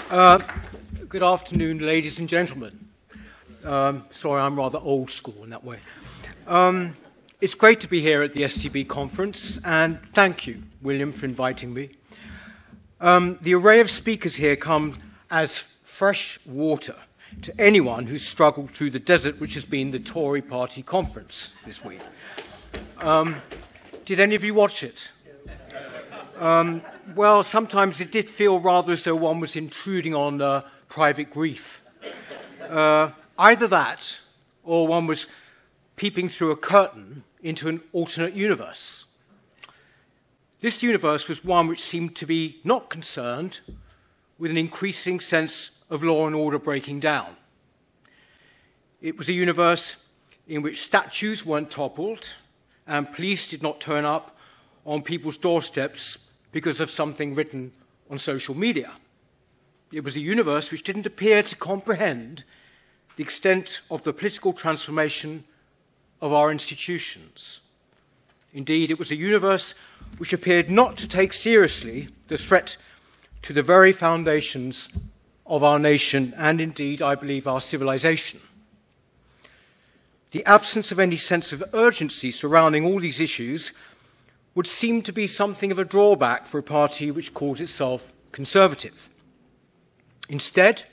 Good afternoon, ladies and gentlemen. Sorry, I'm rather old school in that way. It's great to be here at the SDP Conference, and thank you, William, for inviting me. The array of speakers here come as fresh water to anyone who's struggled through the desert which has been the Tory party conference this week. Did any of you watch it? Well, sometimes it did feel rather as though one was intruding on private grief. Either that, or one was peeping through a curtain into an alternate universe. This universe was one which seemed to be not concerned with an increasing sense of law and order breaking down. It was a universe in which statues weren't toppled and police did not turn up on people's doorsteps because of something written on social media. It was a universe which didn't appear to comprehend the extent of the political transformation of our institutions. Indeed, it was a universe which appeared not to take seriously the threat to the very foundations of our nation and, indeed, I believe, our civilization. The absence of any sense of urgency surrounding all these issues would seem to be something of a drawback for a party which calls itself conservative. Instead,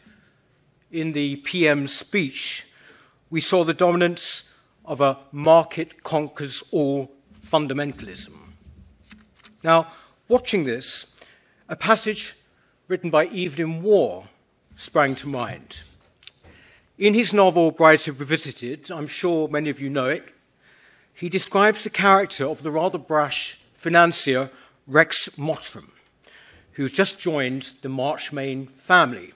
in the PM's speech, we saw the dominance of a market-conquers-all fundamentalism. Now, watching this, a passage written by Evelyn Waugh sprang to mind. In his novel Brides Have Revisited, I'm sure many of you know it, he describes the character of the rather brash financier Rex Mottram, who's just joined the Marchmain family,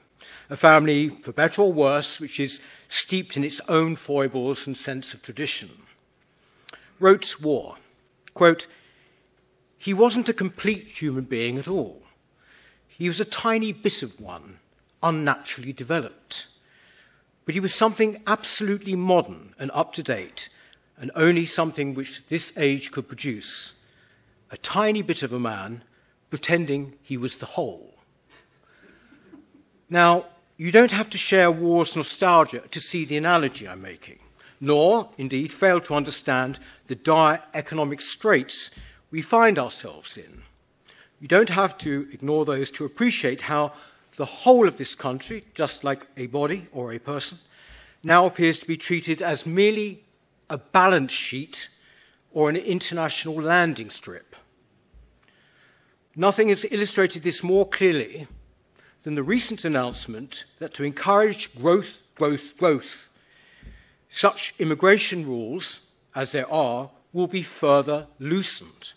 a family, for better or worse, which is steeped in its own foibles and sense of tradition. Wrote Waugh, quote, "He wasn't a complete human being at all. He was a tiny bit of one, unnaturally developed. But he was something absolutely modern and up-to-date, and only something which this age could produce. A tiny bit of a man pretending he was the whole." Now, you don't have to share Waugh's nostalgia to see the analogy I'm making, nor, indeed, fail to understand the dire economic straits we find ourselves in. You don't have to ignore those to appreciate how the whole of this country, just like a body or a person, now appears to be treated as merely a balance sheet or an international landing strip. Nothing has illustrated this more clearly than the recent announcement that to encourage growth, such immigration rules as there are will be further loosened.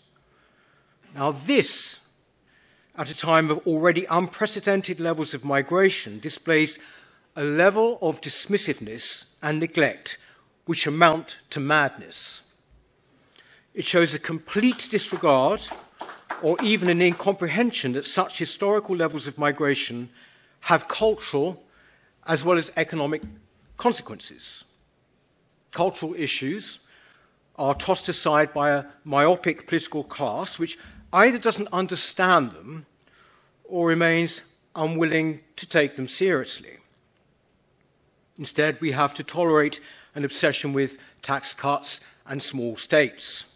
Now this, at a time of already unprecedented levels of migration, displays a level of dismissiveness and neglect which amount to madness. It shows a complete disregard or even an incomprehension that such historical levels of migration have cultural as well as economic consequences. Cultural issues are tossed aside by a myopic political class which either doesn't understand them or remains unwilling to take them seriously. Instead, we have to tolerate an obsession with tax cuts and small states.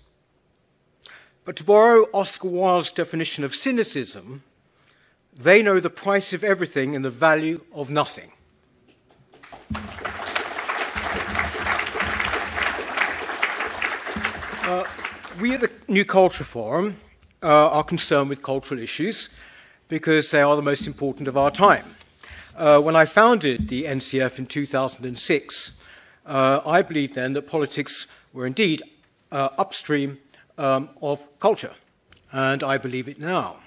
But to borrow Oscar Wilde's definition of cynicism, they know the price of everything and the value of nothing. We at the New Culture Forum are concerned with cultural issues because they are the most important of our time. When I founded the NCF in 2006, I believed then that politics were indeed upstream of culture, and I believe it now.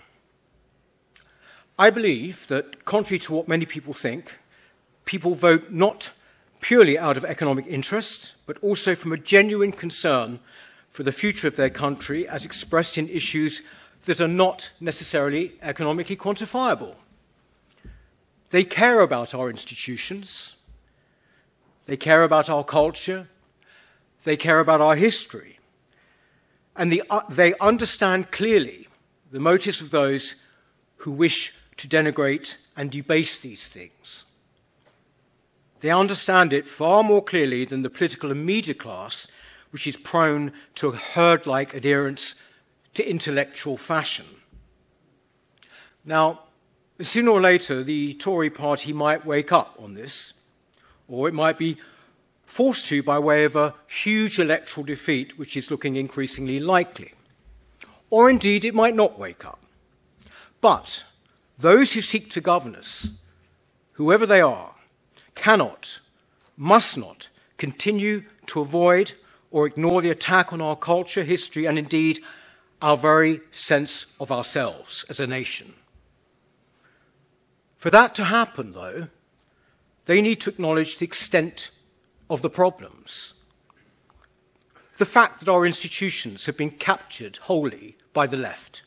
I believe that, contrary to what many people think, people vote not purely out of economic interest, but also from a genuine concern for the future of their country as expressed in issues that are not necessarily economically quantifiable. They care about our institutions, they care about our culture, they care about our history, and they understand clearly the motives of those who wish to denigrate and debase these things. They understand it far more clearly than the political and media class, which is prone to a herd-like adherence to intellectual fashion. Now, sooner or later, the Tory party might wake up on this, or it might be forced to by way of a huge electoral defeat, which is looking increasingly likely. Or indeed, it might not wake up. But those who seek to govern us, whoever they are, cannot, must not continue to avoid or ignore the attack on our culture, history, and indeed our very sense of ourselves as a nation. For that to happen, though, they need to acknowledge the extent of the problems. The fact that our institutions have been captured wholly by the left.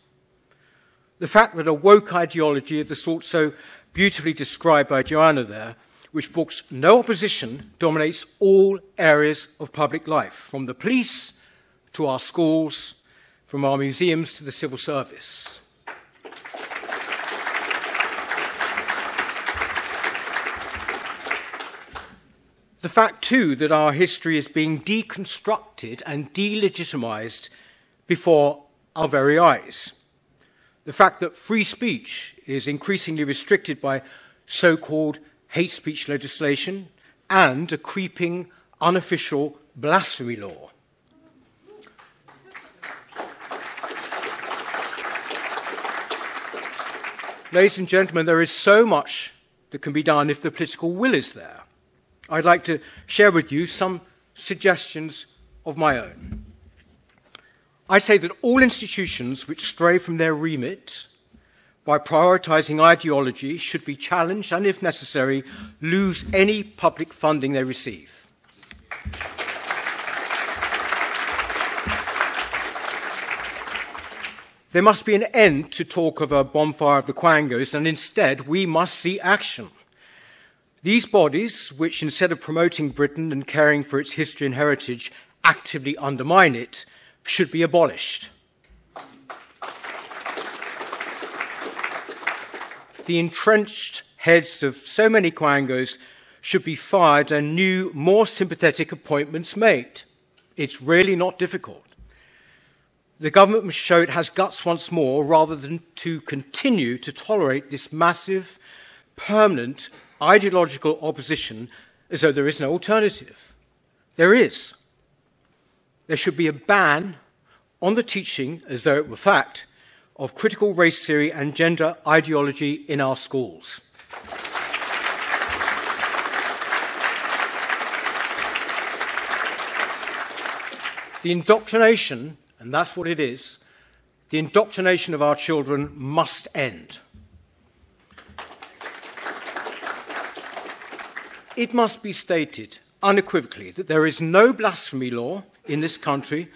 The fact that a woke ideology of the sort so beautifully described by Joanna there, which brooks no opposition, dominates all areas of public life, from the police to our schools, from our museums to the civil service. The fact, too, that our history is being deconstructed and delegitimized before our very eyes. The fact that free speech is increasingly restricted by so-called hate speech legislation and a creeping, unofficial blasphemy law. Ladies and gentlemen, there is so much that can be done if the political will is there. I'd like to share with you some suggestions of my own. I say that all institutions which stray from their remit by prioritizing ideology should be challenged and, if necessary, lose any public funding they receive. There must be an end to talk of a bonfire of the quangos, and instead we must see action. These bodies, which instead of promoting Britain and caring for its history and heritage, actively undermine it, should be abolished. The entrenched heads of so many quangos should be fired and new, more sympathetic appointments made. It's really not difficult. The government must show it has guts once more, rather than to continue to tolerate this massive, permanent, ideological opposition as though there is no alternative. There is. There should be a ban on the teaching, as though it were fact, of critical race theory and gender ideology in our schools. The indoctrination, and that's what it is, the indoctrination of our children must end. It must be stated unequivocally that there is no blasphemy law in this country,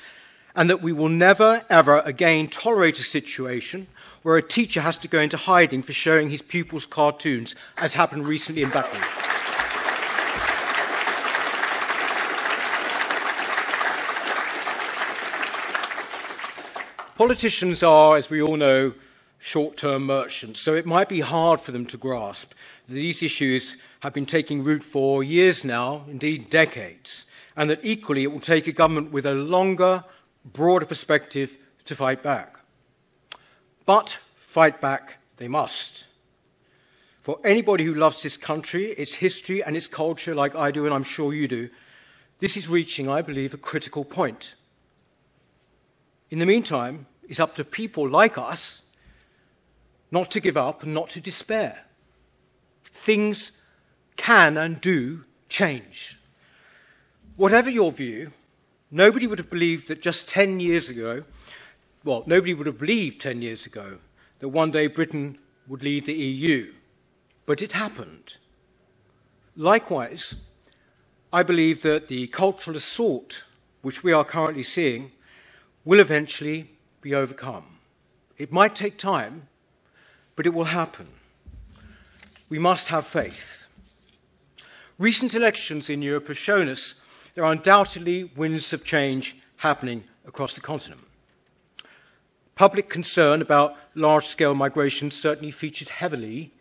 and that we will never, ever again tolerate a situation where a teacher has to go into hiding for showing his pupils cartoons, as happened recently in Battery. Politicians are, as we all know, short-term merchants, so it might be hard for them to grasp that these issues have been taking root for years now, indeed decades, and that equally it will take a government with a longer, broader perspective to fight back. But fight back they must. For anybody who loves this country, its history and its culture like I do, and I'm sure you do, this is reaching, I believe, a critical point. In the meantime, it's up to people like us not to give up and not to despair. Things can and do change. Whatever your view, nobody would have believed that just 10 years ago, well, nobody would have believed 10 years ago that one day Britain would leave the EU. But it happened. Likewise, I believe that the cultural assault which we are currently seeing will eventually be overcome. It might take time, but it will happen. We must have faith. Recent elections in Europe have shown us there are undoubtedly winds of change happening across the continent. Public concern about large-scale migration certainly featured heavily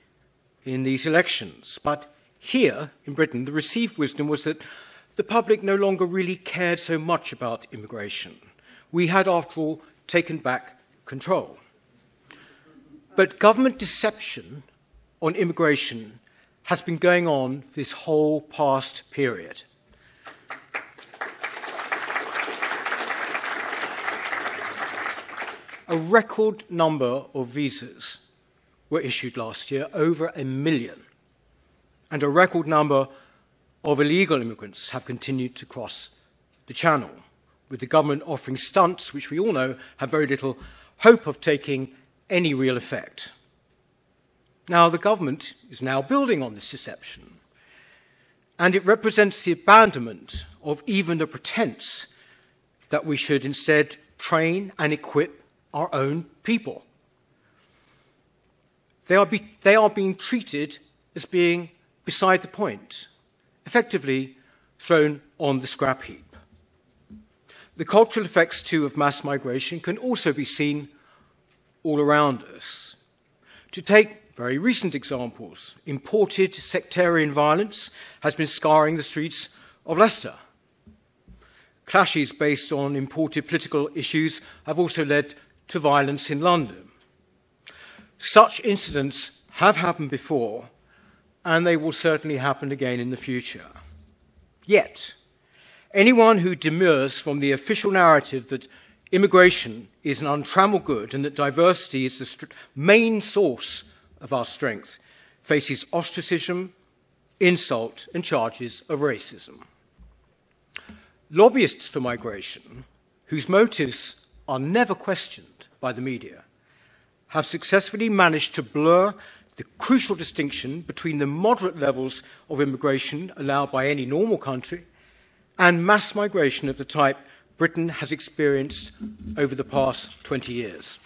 in these elections. But here, in Britain, the received wisdom was that the public no longer really cared so much about immigration. We had, after all, taken back control. But government deception on immigration has been going on this whole past period. A record number of visas were issued last year, over 1 million, and a record number of illegal immigrants have continued to cross the channel, with the government offering stunts which we all know have very little hope of taking any real effect. Now, the government is now building on this deception, and it represents the abandonment of even the pretense that we should instead train and equip our own people. They are being treated as being beside the point, effectively thrown on the scrap heap. The cultural effects, too, of mass migration can also be seen all around us. To take very recent examples, imported sectarian violence has been scarring the streets of Leicester. Clashes based on imported political issues have also led to violence in London. Such incidents have happened before, and they will certainly happen again in the future. Yet, anyone who demurs from the official narrative that immigration is an untrammeled good and that diversity is the main source of our strength faces ostracism, insult, and charges of racism. Lobbyists for migration, whose motives are never questioned by the media, have successfully managed to blur the crucial distinction between the moderate levels of immigration allowed by any normal country and mass migration of the type Britain has experienced over the past 20 years.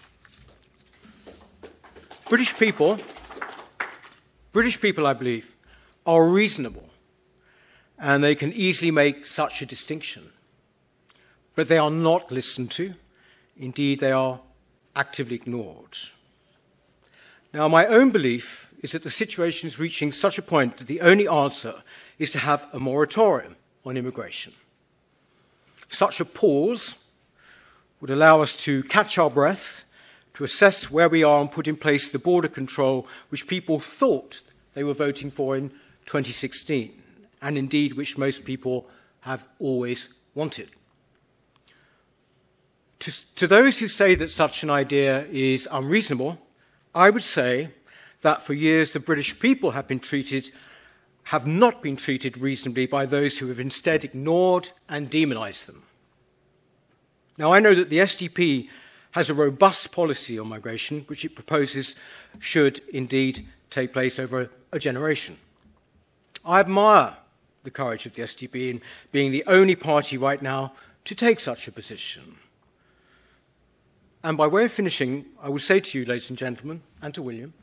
British people, I believe, are reasonable, and they can easily make such a distinction. But they are not listened to. Indeed, they are actively ignored. Now, my own belief is that the situation is reaching such a point that the only answer is to have a moratorium on immigration. Such a pause would allow us to catch our breath, to assess where we are and put in place the border control which people thought they were voting for in 2016, and indeed which most people have always wanted. To those who say that such an idea is unreasonable, I would say that for years the British people have not been treated reasonably by those who have instead ignored and demonized them. Now, I know that the SDP has a robust policy on migration, which it proposes should indeed take place over a generation. I admire the courage of the SDP in being the only party right now to take such a position. And by way of finishing, I will say to you, ladies and gentlemen, and to William,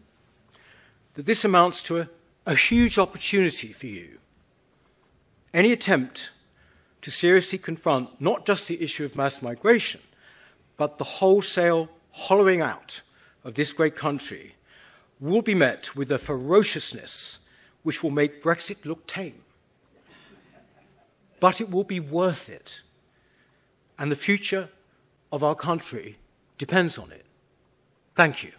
that this amounts to a huge opportunity for you. Any attempt to seriously confront not just the issue of mass migration, but the wholesale hollowing out of this great country will be met with a ferociousness which will make Brexit look tame. But it will be worth it, and the future of our country depends on it. Thank you.